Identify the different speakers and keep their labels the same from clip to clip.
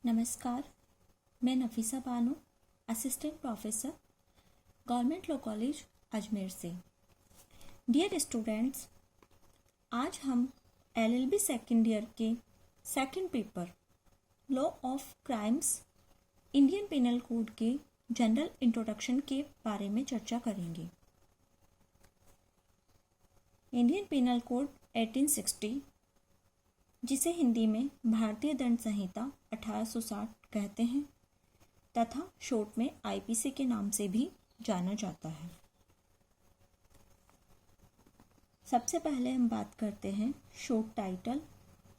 Speaker 1: नमस्कार, मैं Nafisa Bano, assistant professor, government law college Ajmer से। डियर स्टूडेंट्स, आज हम एलएलबी सेकेंड ईयर के second paper law of crimes Indian Penal Code के जनरल इंट्रोडक्शन के बारे में चर्चा करेंगे। इंडियन पिनल कोड 1860, जिसे हिंदी में भारतीय दंड संहिता 1860 कहते हैं तथा शॉर्ट में आईपीसी के नाम से भी जाना जाता है। सबसे पहले हम बात करते हैं short title,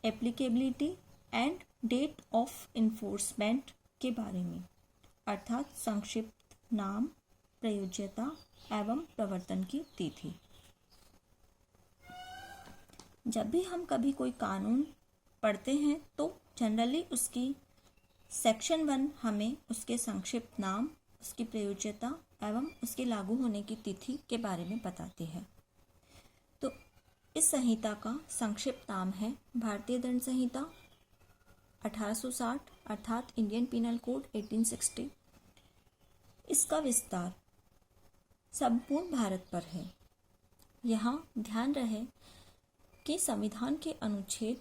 Speaker 1: applicability and date of enforcement के बारे में, अर्थात संक्षिप्त नाम, प्रयोज्यता एवं प्रवर्तन की तिथि। जब भी हम कभी कोई कानून पढ़ते हैं तो जनरली उसकी सेक्शन 1 हमें उसके संक्षिप्त नाम, उसकी प्रयोज्यता एवं उसके लागू होने की तिथि के बारे में बताती है। तो इस संहिता का संक्षिप्त नाम है भारतीय दंड संहिता 1860 अर्थात इंडियन पिनल कोड 1860। इसका विस्तार संपूर्ण भारत पर है। यहाँ ध्यान रहे कि संविधान के अनुच्छेद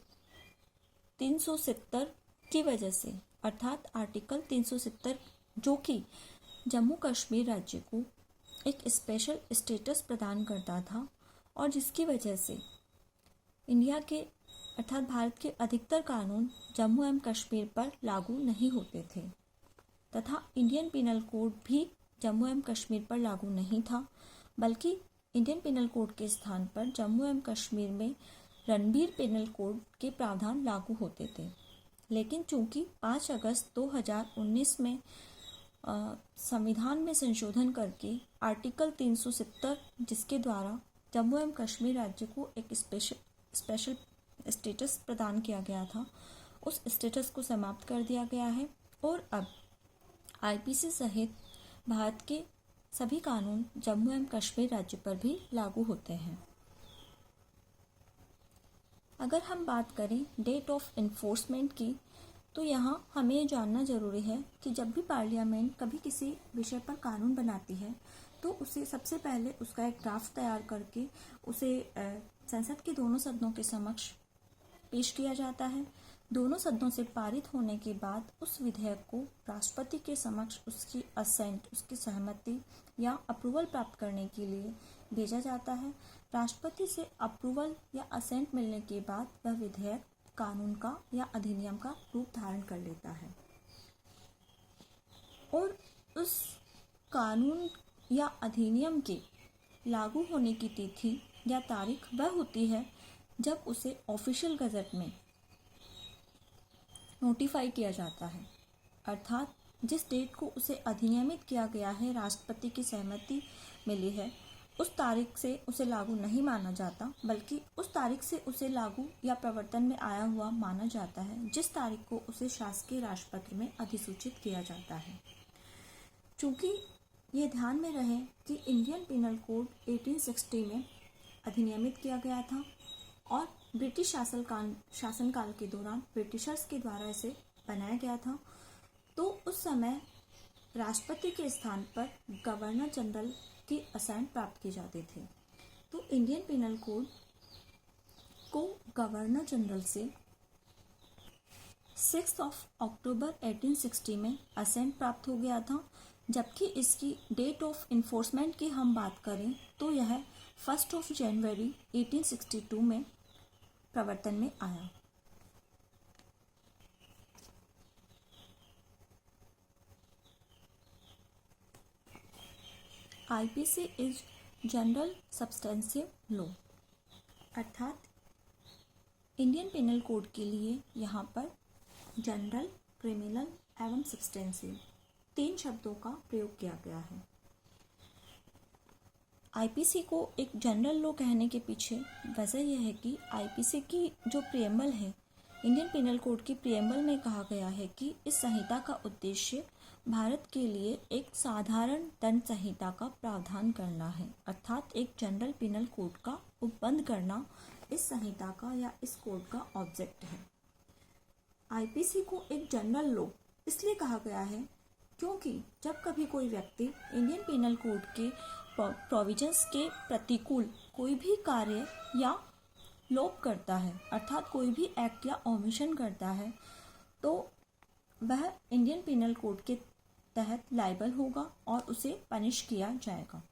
Speaker 1: 370 की वजह से, अर्थात आर्टिकल 370, जो कि जम्मू कश्मीर राज्य को एक स्पेशल स्टेटस प्रदान करता था और जिसकी वजह से इंडिया के अर्थात भारत के अधिकतर कानून जम्मू एवं कश्मीर पर लागू नहीं होते थे तथा इंडियन पिनल कोड भी जम्मू एवं कश्मीर पर लागू नहीं था, बल्कि इंडियन पिनल कोड के स्थान पर जम्मू एवं कश्मीर में रणबीर पिनल कोड के प्रावधान लागू होते थे। लेकिन चूंकि 5 अगस्त 2019 में संविधान में संशोधन करके आर्टिकल 370, जिसके द्वारा जम्मू एवं कश्मीर राज्य को एक स्पेशल स्टेटस प्रदान किया गया था, उस स्टेटस को समाप्त कर दिया गया है और अब आईपीसी सहित भारत के सभी कानून जम्मू एवं कश्मीर राज्य पर भी लागू होते हैं। अगर हम बात करें डेट ऑफ इन्फोर्समेंट की, तो यहाँ हमें ये जानना जरूरी है कि जब भी पार्लियामेंट कभी किसी विषय पर कानून बनाती है तो उसे सबसे पहले उसका एक ड्राफ्ट तैयार करके उसे संसद के दोनों सदनों के समक्ष पेश किया जाता है। दोनों सदनों से पारित होने के बाद उस विधेयक को राष्ट्रपति के समक्ष उसकी असेंट, उसकी सहमति या अप्रूवल प्राप्त करने के लिए भेजा जाता है। राष्ट्रपति से अप्रूवल या असेंट मिलने के बाद वह विधेयक कानून का या अधिनियम का रूप धारण कर लेता है और उस कानून या अधिनियम के लागू होने की तिथि या तारीख वह होती है जब उसे ऑफिशियल गजट में नोटिफाई किया जाता है, अर्थात जिस डेट को उसे अधिनियमित किया गया है, राष्ट्रपति की सहमति मिली है, उस तारीख से उसे लागू नहीं माना जाता, बल्कि उस तारीख से उसे लागू या प्रवर्तन में आया हुआ माना जाता है जिस तारीख को उसे शासकीय राजपत्र में अधिसूचित किया जाता है। चूँकि ये ध्यान में रहे कि इंडियन पिनल कोड 1860 में अधिनियमित किया गया था और ब्रिटिश शासनकाल के दौरान ब्रिटिशर्स के द्वारा इसे बनाया गया था, तो उस समय राष्ट्रपति के स्थान पर गवर्नर जनरल की असेंट प्राप्त की जाती थी। तो इंडियन पिनल कोड को गवर्नर जनरल से 6 अक्टूबर 1860 में असेंट प्राप्त हो गया था, जबकि इसकी डेट ऑफ इन्फोर्समेंट की हम बात करें तो यह 1 जनवरी 1862 में प्रवर्तन में आया। IPC is general substantive law, अर्थात इंडियन पिनल कोड के लिए यहाँ पर जनरल, क्रिमिनल एवं सब्सटेंसिव 3 शब्दों का प्रयोग किया गया है। आईपीसी को एक जनरल लॉ कहने के पीछे वजह यह है कि आईपीसी की जो प्रियम्बल है, इंडियन पिनल कोड की प्रियम्बल में कहा गया है कि इस संहिता का उद्देश्य भारत के लिए एक साधारण दंड संहिता का प्रावधान करना है, अर्थात एक जनरल पिनल कोड का उपबंध करना इस संहिता का या इस कोड का ऑब्जेक्ट है। आईपीसी को एक जनरल लॉ इसलिए कहा गया है क्योंकि जब कभी कोई व्यक्ति इंडियन पिनल कोड के प्रोविजंस के प्रतिकूल कोई भी कार्य या लोप करता है, अर्थात कोई भी एक्ट या ओमिशन करता है, तो वह इंडियन पिनल कोड के तहत लायबल होगा और उसे पनिश किया जाएगा।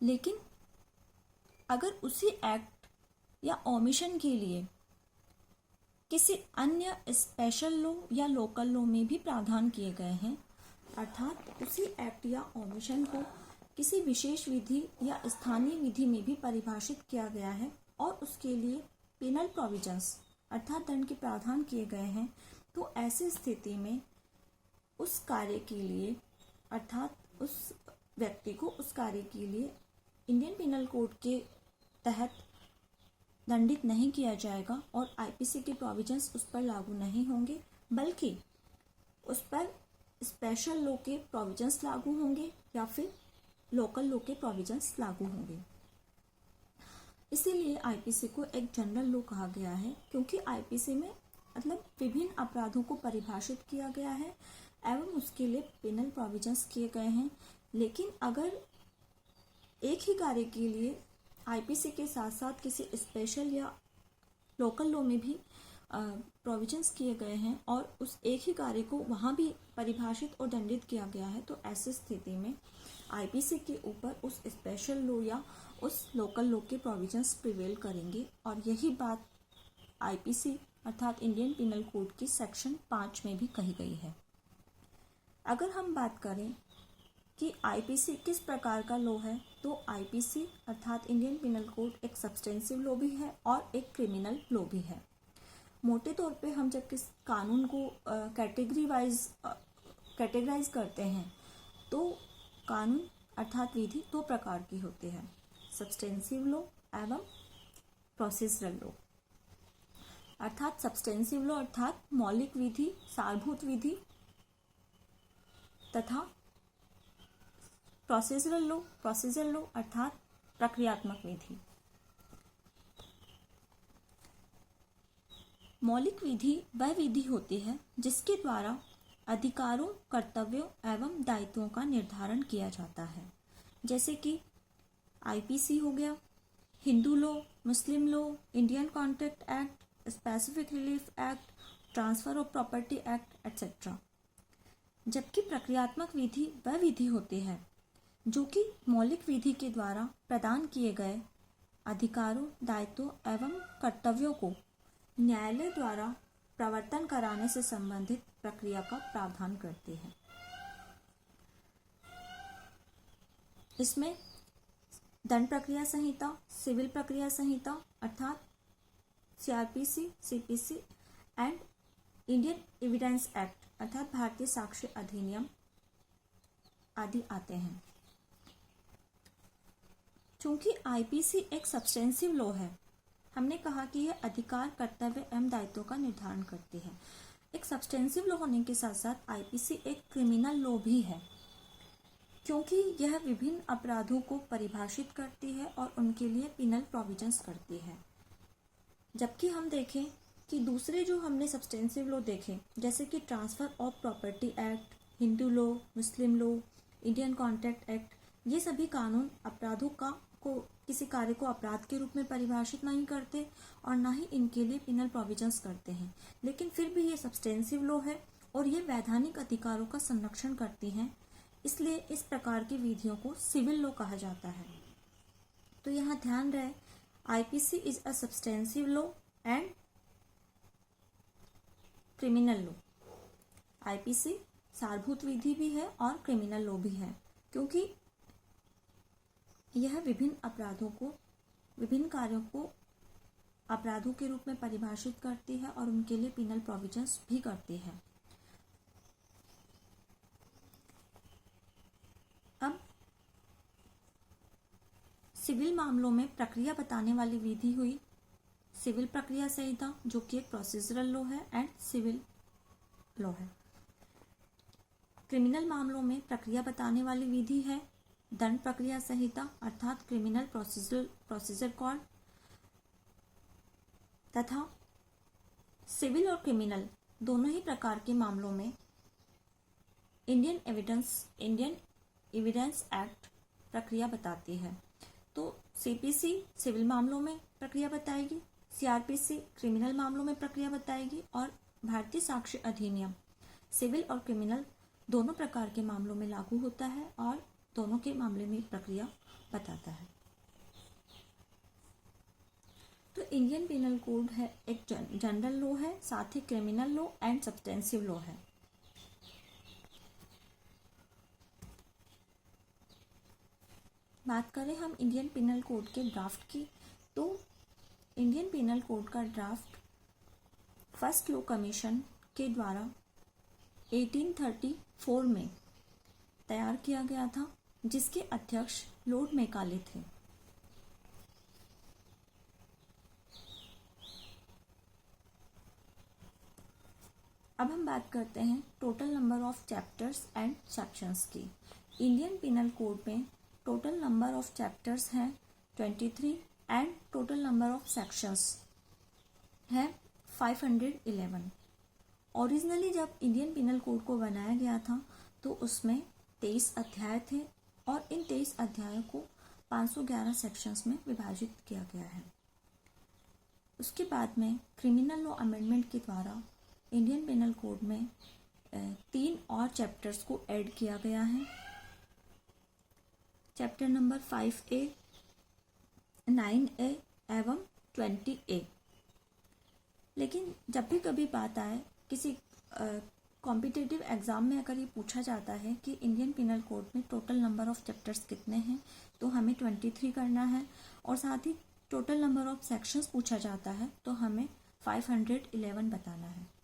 Speaker 1: लेकिन अगर उसी एक्ट या ओमिशन के लिए किसी अन्य स्पेशल लॉ या लोकल लॉ में भी प्रावधान किए गए हैं, अर्थात उसी एक्ट या ओमिशन को किसी विशेष विधि या स्थानीय विधि में भी परिभाषित किया गया है और उसके लिए पेनल प्रोविजंस अर्थात दंड के प्रावधान किए गए हैं, तो ऐसी स्थिति में उस कार्य के लिए अर्थात उस व्यक्ति को उस कार्य के लिए इंडियन पिनल कोड के तहत दंडित नहीं किया जाएगा और आईपीसी के प्रोविजंस उस पर लागू नहीं होंगे, बल्कि उस पर स्पेशल लॉ के प्रोविजंस लागू होंगे या फिर लोकल लॉ के प्रोविजंस लागू होंगे। इसीलिए आईपीसी को एक जनरल लॉ कहा गया है, क्योंकि आईपीसी में मतलब विभिन्न अपराधों को परिभाषित किया गया है एवं उसके लिए पेनल प्रोविजंस किए गए हैं। लेकिन अगर एक ही कार्य के लिए आईपीसी के साथ साथ किसी स्पेशल या लोकल लॉ में भी प्रोविजंस किए गए हैं और उस एक ही कार्य को वहाँ भी परिभाषित और दंडित किया गया है, तो ऐसी स्थिति में आईपीसी के ऊपर उस स्पेशल लॉ या उस लोकल लॉ के प्रोविजंस प्रिवेल करेंगे। और यही बात आईपीसी अर्थात इंडियन पिनल कोड की सेक्शन 5 में भी कही गई है। अगर हम बात करें कि आईपीसी किस प्रकार का लॉ है, तो आईपीसी अर्थात इंडियन पिनल कोड एक सब्सटेंसिव लॉ भी है और एक क्रिमिनल लॉ भी है। मोटे तौर पे हम जब किस कानून को कैटेगराइज करते हैं, तो कानून अर्थात विधि दो प्रकार की होती है, सब्सटेंसिव लॉ एवं प्रोसीजरल लॉ। अर्थात सब्सटेंसिव लॉ अर्थात मौलिक विधि, सारभूत विधि तथा प्रोसीजरल लॉ अर्थात प्रक्रियात्मक विधि। मौलिक विधि वह विधि होती है जिसके द्वारा अधिकारों, कर्तव्यों एवं दायित्वों का निर्धारण किया जाता है, जैसे कि आईपीसी हो गया, Hindu law, Muslim law, Indian contract act, specific relief act, transfer of property act etcetera. जबकि प्रक्रियात्मक विधि वह विधि होती है जो कि मौलिक विधि के द्वारा प्रदान किए गए अधिकारों, दायित्वों एवं कर्तव्यों को न्यायालय द्वारा प्रवर्तन कराने से संबंधित प्रक्रिया का प्रावधान करती है। इसमें दंड प्रक्रिया संहिता, सिविल प्रक्रिया संहिता अर्थात CrPC, CPC and Indian evidence act अर्थात भारतीय साक्ष्य अधिनियम आदि आते हैं। चूंकि आईपीसी एक सब्सटेंसिव लॉ है, हमने कहा कि यह अधिकार, कर्तव्य एवं दायित्वों का निर्धारण करती है। एक सब्सटेंसिव लॉ होने के साथ साथ आईपीसी एक क्रिमिनल लॉ भी है, क्योंकि यह विभिन्न अपराधों को परिभाषित करती है और उनके लिए पिनल प्रोविजंस करती है। जबकि हम देखें कि दूसरे जो हमने सब्सटेंसिव लॉ देखे, जैसे कि transfer of property act, Hindu law, Muslim law, Indian contract act, ये सभी कानून अपराधों को किसी कार्य को अपराध के रूप में परिभाषित नहीं करते और ना ही इनके लिए पिनल प्रोविजंस करते हैं, लेकिन फिर भी ये सब्सटेंसिव लॉ है और ये वैधानिक अधिकारों का संरक्षण करती हैं। इसलिए इस प्रकार की विधियों को सिविल लॉ कहा जाता है। तो यहाँ ध्यान रहे, IPC is a substantive law and criminal law. IPC सारभूत विधि भी है और क्रिमिनल लॉ भी है, क्योंकि यह विभिन्न अपराधों को, विभिन्न कार्यों को अपराधों के रूप में परिभाषित करती है और उनके लिए पिनल प्रोविजंस भी करती है। अब सिविल मामलों में प्रक्रिया बताने वाली विधि हुई सिविल प्रक्रिया संहिता, जो कि एक प्रोसीजरल लॉ है एंड सिविल लॉ है। क्रिमिनल मामलों में प्रक्रिया बताने वाली विधि है दंड प्रक्रिया संहिता अर्थात क्रिमिनल प्रोसीजर कोड तथा सिविल और क्रिमिनल दोनों ही प्रकार के मामलों में इंडियन एविडेंस एक्ट प्रक्रिया बताती है। तो सीपीसी सिविल मामलों में प्रक्रिया बताएगी, सीआरपीसी क्रिमिनल मामलों में प्रक्रिया बताएगी और भारतीय साक्ष्य अधिनियम सिविल और क्रिमिनल दोनों प्रकार के मामलों में लागू होता है और दोनों के मामले में प्रक्रिया बताता है। तो इंडियन पिनल कोड है एक जनरल लॉ है, साथ ही criminal law and substantive law है। बात करें हम इंडियन पिनल कोड के ड्राफ्ट की, तो इंडियन पिनल कोड का ड्राफ्ट फर्स्ट लॉ कमीशन के द्वारा 1834 में तैयार किया गया था, जिसके अध्यक्ष लॉर्ड मैकाले थे। अब हम बात करते हैं total number of chapters and sections की। इंडियन पिनल कोड में टोटल नंबर ऑफ चैप्टर्स हैं 23 and total number of sections है 511। ओरिजिनली जब इंडियन पिनल कोड को बनाया गया था तो उसमें 23 अध्याय थे और इन 23 अध्यायों को 511 सेक्शंस में विभाजित किया गया है। उसके बाद में क्रिमिनल लॉ अमेंडमेंट के द्वारा इंडियन पिनल कोड में 3 और चैप्टर्स को ऐड किया गया है। चैप्टर नंबर 5A, 9A एवं 20A। लेकिन जब भी कभी बात आए किसी कॉम्पिटिटिव एग्जाम में अगर ये पूछा जाता है कि इंडियन पिनल कोड में टोटल नंबर ऑफ चैप्टर्स कितने हैं, तो हमें 23 करना है और साथ ही टोटल नंबर ऑफ सेक्शंस पूछा जाता है तो हमें 511 बताना है।